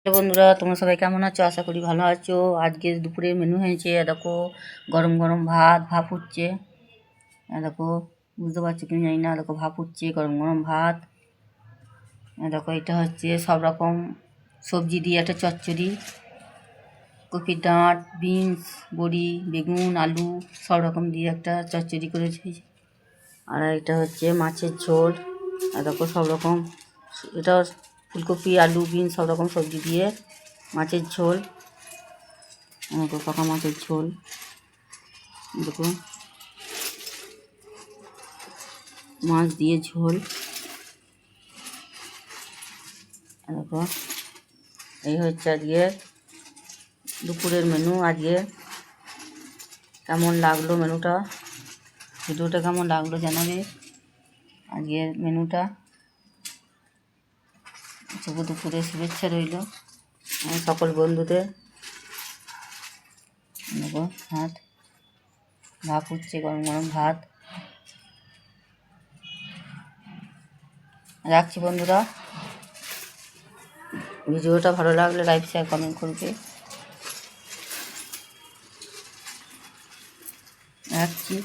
Hello বন্ধুরা, তোমরা সবাই কেমন আছো? আশা করি ভালো আছো। আজকে দুপুরের মেনু হয়েছে দেখো, গরম গরম ভাপ হচ্ছে। দেখো, বুঝতে পারছো কি জানি না, দেখো ভাপ হচ্ছে, গরম গরম ভাত। দেখো এটা হচ্ছে সব রকম সবজি দিয়ে একটা চচ্চড়ি, কপির ডাঁট, বিনস, বড়ি, বেগুন, আলু সব রকম দিয়ে একটা চচ্চড়ি করেছি। আর এটা হচ্ছে মাছের ঝোল। আর দেখো সব রকম, এটা ফুলকপি, আলু, বিনস সব রকম সবজি দিয়ে মাছের ঝোল। দেখো পাকা মাছের ঝোল, দেখো মাছ দিয়ে ঝোল। দেখো এই হচ্ছে আজকে দুপুরের মেনু। আজকে কেমন লাগলো মেনুটা, ভিডিওটা কেমন লাগলো জানাবে। আজকের মেনুটা শুভ দুপুরে শুভেচ্ছা রইল সকল বন্ধুদের। দেখো ভাত হচ্ছে, গরম গরম ভাত। রাখছি বন্ধুরা, ভিডিওটা ভালো লাগলে লাইক, শেয়ার, কমেন্ট করবে। রাখছি।